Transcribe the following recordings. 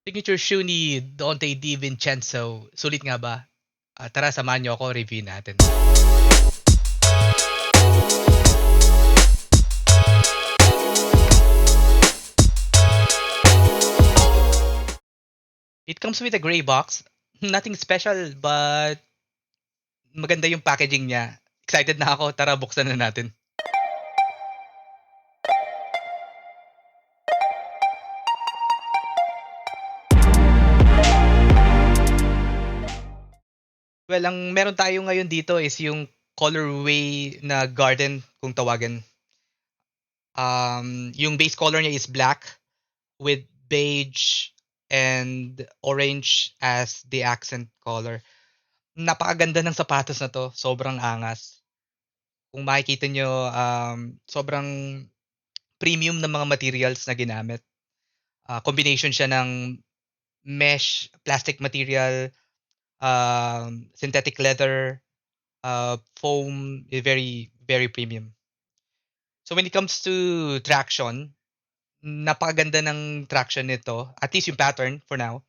Signature shoe ni Donte DiVincenzo, sulit nga ba? Tara, samahan niyo ako, review natin. It comes with a gray box. Nothing special, but maganda yung packaging niya. Excited na ako. Tara, buksan na natin. Well, ang meron tayo ngayon dito is yung colorway na garden, kung tawagin. Yung base color niya is black with beige and orange as the accent color. Napakaganda ng sapatos na to. Sobrang angas. Kung makikita nyo, sobrang premium na mga materials na ginamit. Combination siya ng mesh, plastic material, synthetic leather, foam, very, very premium. So when it comes to traction, napakaganda ng traction nito. At least yung pattern for now.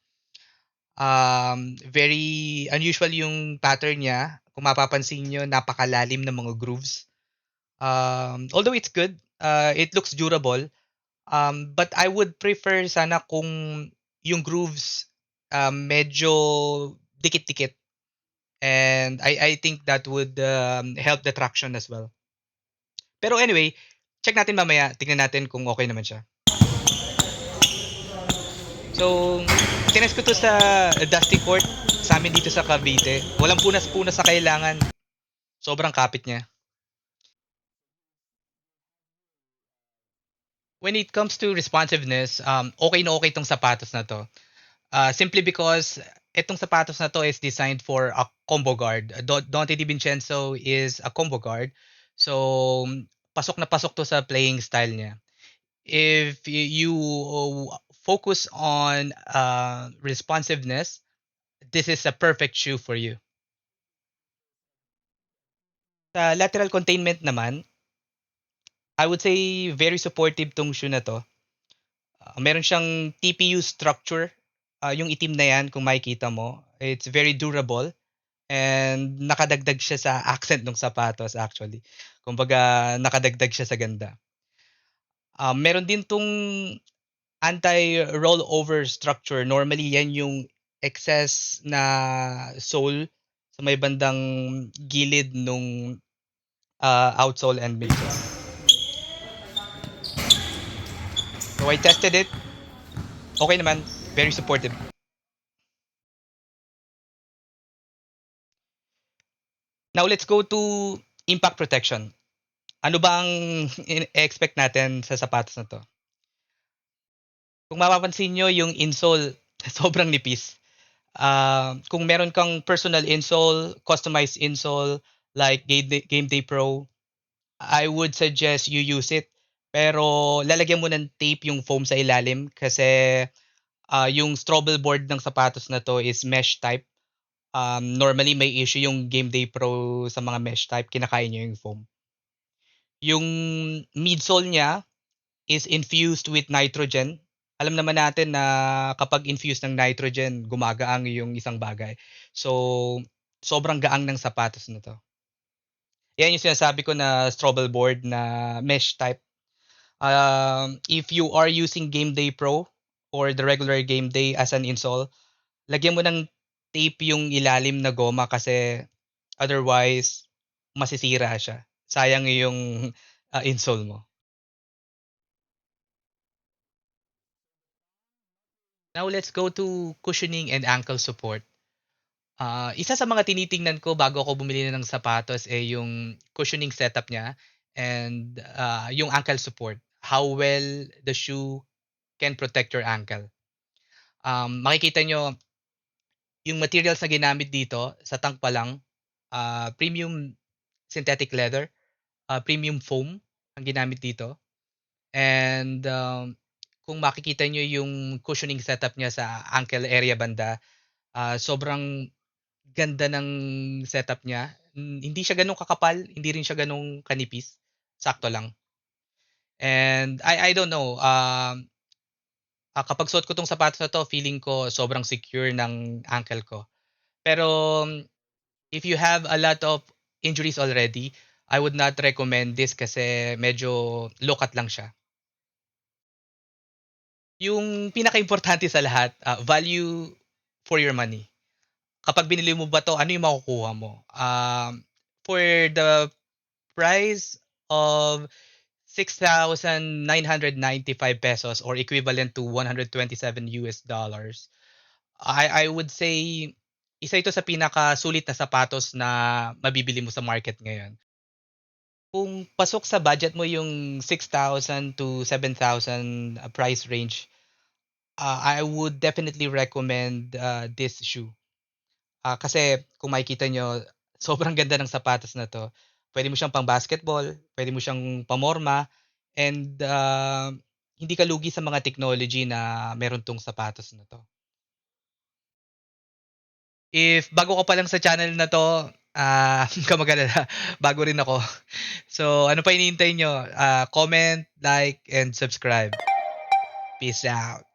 Very unusual yung pattern niya. Kung mapapansin nyo, napakalalim ng mga grooves. Although it's good, it looks durable. But I would prefer sana kung yung grooves medyo dikit-dikit. And I think that would help the traction as well. Pero anyway, check natin mamaya. Tingnan natin kung okay naman siya. So, tinest ko to sa Dusty Court sa amin dito sa Cavite. Walang punas-punas na kailangan. Sobrang kapit niya. When it comes to responsiveness, okay na okay tong sapatos na to. Simply because itong sapatos na to is designed for a combo guard. Dante DiVincenzo is a combo guard. So, pasok na pasok to sa playing style niya. If you focus on responsiveness, this is a perfect shoe for you. Sa lateral containment naman, I would say very supportive tong shoe na to. Meron siyang TPU structure. Yung itim na yan, kung makikita mo, it's very durable. And nakadagdag siya sa accent ng sapatos actually. Kumbaga, nakadagdag siya sa ganda. Meron din tong anti-rollover structure. Normally, yan yung excess na sole sa may bandang gilid nung outsole and midsole. So I tested it. Okay naman. Very supportive. Now let's go to impact protection. Ano ba ang expect natin sa sapatos na to? Kung mapapansin nyo, yung insole, sobrang nipis. Kung meron kang personal insole, customized insole, like Game Day Pro, I would suggest you use it. Pero lalagyan mo ng tape yung foam sa ilalim kasi yung strobel board ng sapatos na to is mesh type. Normally may issue yung Game Day Pro sa mga mesh type, kinakain niya yung foam. Yung midsole niya is infused with nitrogen. Alam naman natin na kapag infused ng nitrogen, gumagaang yung isang bagay. So, sobrang gaang ng sapatos na to. Yan yung sinasabi ko na strobel board na mesh type. If you are using Game Day Pro or the regular Game Day as an insole, lagyan mo ng tape yung ilalim na goma kasi otherwise masisira siya. Sayang yung insole mo. Now let's go to cushioning and ankle support. Isa sa mga tinitingnan ko bago ako bumili ng sapatos yung cushioning setup niya and yung ankle support. How well the shoe can protect your ankle. Makikita nyo yung materials na ginamit dito sa tank pa lang, premium synthetic leather, premium foam ang ginamit dito. And kung makikita nyo yung cushioning setup niya sa ankle area banda, sobrang ganda ng setup niya. Hindi siya ganun kakapal, hindi rin siya ganun kanipis. Sakto lang. And I don't know, Kapag suot ko 'tong sapatos na 'to, feeling ko sobrang secure ng ankle ko. Pero if you have a lot of injuries already, I would not recommend this kasi medyo low-cut lang siya. Yung pinakaimportante sa lahat, value for your money. Kapag binili mo ba 'to, ano yung makukuha mo? For the price of ₱6,995 or equivalent to $127, I would say isa ito sa pinakasulit na sapatos na mabibili mo sa market ngayon. Kung pasok sa budget mo yung 6,000 to 7,000 price range, I would definitely recommend, this shoe. Kasi kung makikita niyo, sobrang ganda ng sapatos na 'to. Puwede mo siyang pang-basketball, puwede mo siyang pamorma, and, hindi ka lugi sa mga technology na meron 'tong sapatos na 'to. If bago ka pa lang sa channel na 'to, huwag kang mag-alala, bago rin ako. So, ano pa hinihintay niyo? Comment, like, and subscribe. Peace out.